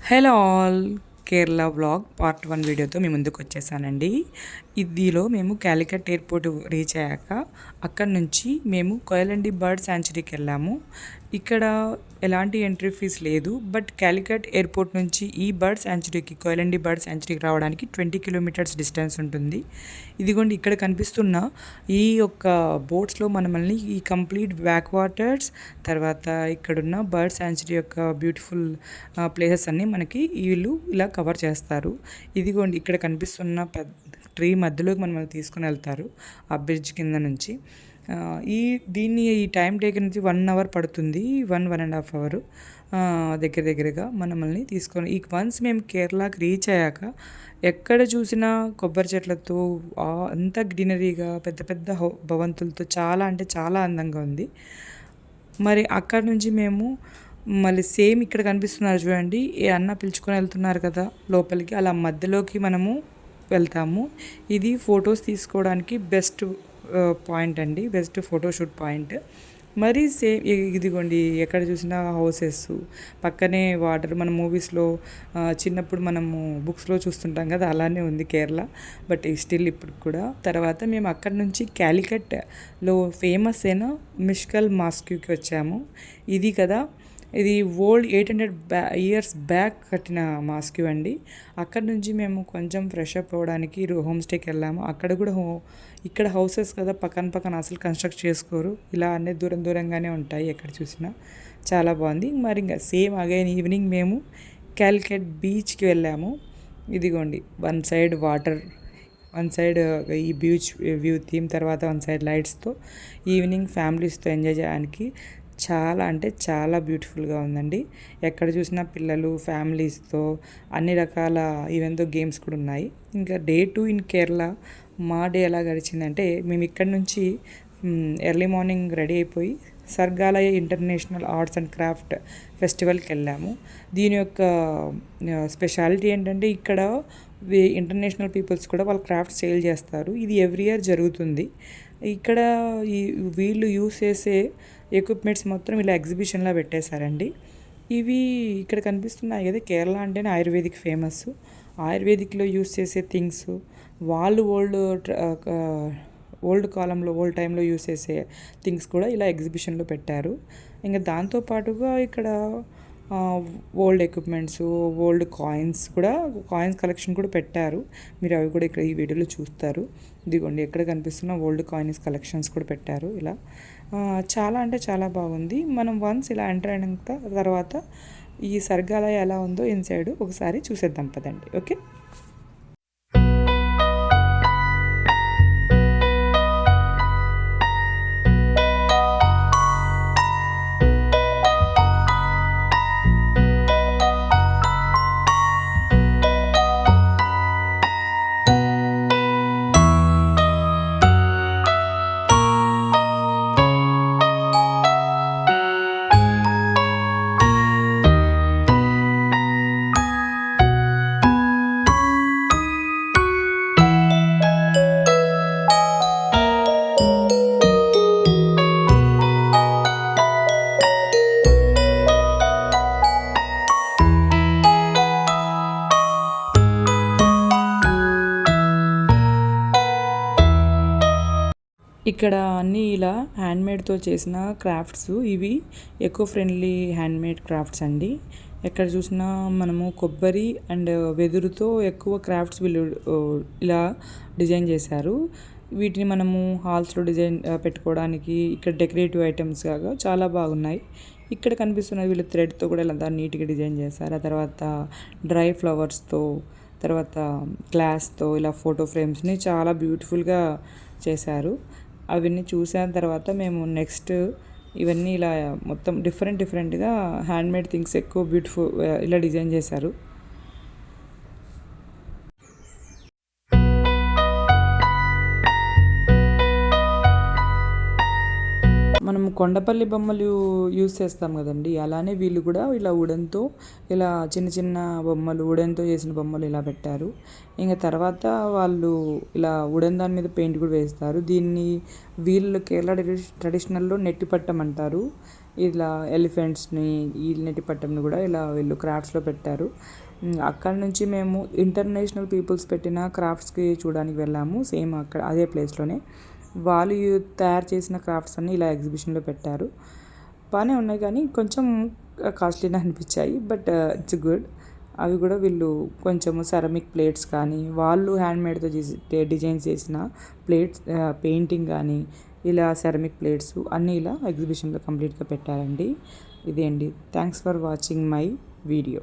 Hello all, Kerala vlog part 1 వీడియోతో మీ ముందుకు వచ్చేసానండి. ఇదిలో మేము కాలికట్ ఎయిర్పోర్ట్ రీచ్ అయ్యాక అక్కడ నుంచి మేము కోయలండి బర్డ్ శాంచురీకి వెళ్ళాము. ఇక్కడ ఎలాంటి ఎంట్రీ ఫీజ్ లేదు. బట్ కాలికట్ ఎయిర్పోర్ట్ నుంచి ఈ బర్డ్ శాంచురీకి, కోయలండి బర్డ్ శాంచురీకి రావడానికి 20 కిలోమీటర్స్ డిస్టెన్స్ ఉంటుంది. ఇదిగోండి ఇక్కడ కనిపిస్తున్న ఈ యొక్క బోట్స్లో మనల్ని ఈ కంప్లీట్ బ్యాక్ వాటర్స్, తర్వాత ఇక్కడున్న బర్డ్ శాంచురీ యొక్క బ్యూటిఫుల్ ప్లేసెస్ అన్నీ మనకి వీళ్ళు ఇలా కవర్ చేస్తారు. ఇదిగోండి ఇక్కడ కనిపిస్తున్న పెద్ద ట్రీ మధ్యలోకి మనల్ని తీసుకుని వెళ్తారు ఆ బ్రిడ్జ్ కింద నుంచి. ఈ టైం టేకన్ నుంచి 1 అవర్ పడుతుంది, 1.5 అవర్ దగ్గరగా మనల్ని తీసుకొని. వన్స్ మేము కేరళకి రీచ్ అయ్యాక ఎక్కడ చూసినా కొబ్బరి చెట్లతో అంతా గ్రీనరీగా, పెద్ద పెద్ద భవంతులతో చాలా అంటే చాలా అందంగా ఉంది. మరి అక్కడ నుంచి మేము మళ్ళీ సేమ్ ఇక్కడ కనిపిస్తున్నారు చూడండి, ఏ అన్న పిలుచుకొని వెళ్తున్నారు కదా లోపలికి, అలా మధ్యలోకి మనము వెళ్తాము. ఇది ఫొటోస్ తీసుకోవడానికి బెస్ట్ పాయింట్ అండి, బెస్ట్ ఫోటోషూట్ పాయింట్. మరి సేమ్ ఇదిగోండి ఎక్కడ చూసినా హౌసెస్, పక్కనే వాటర్. మన మూవీస్లో చిన్నప్పుడు మనము బుక్స్లో చూస్తుంటాం కదా, అలానే ఉంది కేరళ. బట్ స్టిల్ ఇప్పుడు కూడా. తర్వాత మేము అక్కడ నుంచి కాలికట్లో ఫేమస్ అయిన మిష్కల్ మాస్క్కి వచ్చాము. ఇది కదా, ఇది ఓల్డ్ 800 years బ్యాక్ కట్టిన మాస్క్యూ అండి. అక్కడ నుంచి మేము కొంచెం ఫ్రెష్ అప్ అవ్వడానికి హోమ్ స్టేకి వెళ్ళాము. అక్కడ కూడా ఇక్కడ హౌసెస్ కదా, పక్కన అసలు కన్స్ట్రక్ట్ చేసుకోరు, ఇలా అన్నీ దూరంగానే ఉంటాయి ఎక్కడ చూసినా. చాలా బాగుంది. మరి ఇంకా సేమ్ అగైన్ ఈవినింగ్ మేము కాలికట్ బీచ్కి వెళ్ళాము. ఇదిగోండి one side water, one side ఈ బీచ్ వ్యూ థీమ్, తర్వాత వన్ సైడ్ లైట్స్తో ఈవినింగ్ ఫ్యామిలీస్తో ఎంజాయ్ చేయడానికి చాలా అంటే చాలా బ్యూటిఫుల్గా ఉందండి. ఎక్కడ చూసినా పిల్లలు ఫ్యామిలీస్తో అన్ని రకాల ఈవెంతో గేమ్స్ కూడా ఉన్నాయి. ఇంకా డే 2 ఇన్ కేరళ మా డే ఎలా గడిచిందంటే, మేము ఇక్కడ నుంచి ఎర్లీ మార్నింగ్ రెడీ అయిపోయి సర్గాలయ ఇంటర్నేషనల్ ఆర్ట్స్ అండ్ క్రాఫ్ట్ ఫెస్టివల్కి వెళ్ళాము. దీని యొక్క స్పెషాలిటీ ఏంటంటే, ఇక్కడ ఇంటర్నేషనల్ పీపుల్స్ కూడా వాళ్ళ క్రాఫ్ట్ సేల్ చేస్తారు. ఇది ఎవ్రీ ఇయర్ జరుగుతుంది. ఇక్కడ వీళ్ళు యూస్ చేసే ఎక్విప్మెంట్స్ మొత్తం ఇలా ఎగ్జిబిషన్లా పెట్టేశారండి. ఇవి ఇక్కడ కనిపిస్తున్నాయి కదా, కేరళ అంటేనే ఆయుర్వేదిక్ ఫేమస్. ఆయుర్వేదిక్లో యూస్ చేసే థింగ్స్, వాళ్ళు ఓల్డ్ కాలంలో, ఓల్డ్ టైంలో యూస్ చేసే థింగ్స్ కూడా ఇలా ఎగ్జిబిషన్లో పెట్టారు. ఇంకా దాంతోపాటుగా ఇక్కడ old equipments, old coins collection కూడా పెట్టారు. మీరు అవి కూడా ఇక్కడ ఈ వీడియోలో చూస్తారు. ఇదిగోండి ఎక్కడ కనిపిస్తున్న ఓల్డ్ కాయిన్స్ కలెక్షన్స్ కూడా పెట్టారు. ఇలా చాలా అంటే చాలా బాగుంది. మనం వన్స్ ఇలా ఎంటర్ అయిన తర్వాత ఈ సర్గాలయ ఎలా ఉందో ఇన్సైడ్ ఒకసారి చూసేద్దాం పదండి. ఓకే. ఇక్కడ అన్నీ ఇలా హ్యాండ్మేడ్తో చేసిన క్రాఫ్ట్స్. ఇవి ఎకో ఫ్రెండ్లీ హ్యాండ్మేడ్ క్రాఫ్ట్స్ అండి. ఎక్కడ చూసినా మనము కొబ్బరి అండ్ వెదురుతో ఎక్కువ క్రాఫ్ట్స్ వీళ్ళు ఇలా డిజైన్ చేశారు. వీటిని మనము హాల్స్లో డిజైన్ పెట్టుకోవడానికి, ఇక్కడ డెకరేటివ్ ఐటమ్స్ కాగా చాలా బాగున్నాయి. ఇక్కడ కనిపిస్తున్నది వీళ్ళు థ్రెడ్తో కూడా ఇలా నీట్గా డిజైన్ చేశారు. ఆ తర్వాత డ్రై ఫ్లవర్స్తో, తర్వాత గ్లాస్తో ఇలా ఫోటో ఫ్రేమ్స్ని చాలా బ్యూటిఫుల్గా చేశారు. అవన్నీ చూసిన తర్వాత మేము నెక్స్ట్ ఇవన్నీ ఇలా మొత్తం డిఫరెంట్గా హ్యాండ్మేడ్ థింగ్స్ ఎక్కువ బ్యూటిఫుల్ ఇలా డిజైన్ చేశారు. మనము కొండపల్లి బొమ్మలు యూస్ చేస్తాం కదండి, అలానే వీళ్ళు కూడా ఇలా వుడెన్తో ఇలా చిన్న బొమ్మలు, వుడెన్తో చేసిన బొమ్మలు ఇలా పెట్టారు. ఇంకా తర్వాత వాళ్ళు ఇలా వుడెన్ దాని మీద పెయింట్ కూడా వేస్తారు. దీన్ని వీళ్ళు కేరళ ట్రెడిషనల్లో నెట్టిపట్టం అంటారు. ఇలా ఎలిఫెంట్స్ని వీళ్ళని పట్టంని కూడా ఇలా వీళ్ళు క్రాఫ్ట్స్లో పెట్టారు. అక్కడ నుంచి మేము ఇంటర్నేషనల్ పీపుల్స్ పెట్టిన క్రాఫ్ట్స్కి చూడడానికి వెళ్ళాము. సేమ్ అక్కడ అదే ప్లేస్లోనే వాళ్ళు తయారు చేసిన క్రాఫ్ట్స్ అన్నీ ఇలా ఎగ్జిబిషన్లో పెట్టారు. బాగానే ఉన్నాయి కానీ కొంచెం కాస్ట్లీనే అనిపించాయి. But it's good. అవి కూడా వీళ్ళు కొంచెము సెరమిక్ ప్లేట్స్ కానీ వాళ్ళు హ్యాండ్మేడ్తో డిజైన్స్ చేసిన ప్లేట్స్, పెయింటింగ్ కానీ ఇలా సెరమిక్ ప్లేట్స్ అన్నీ ఇలా ఎగ్జిబిషన్లో కంప్లీట్గా పెట్టారండి. ఇదే అండి. Thanks for watching my video.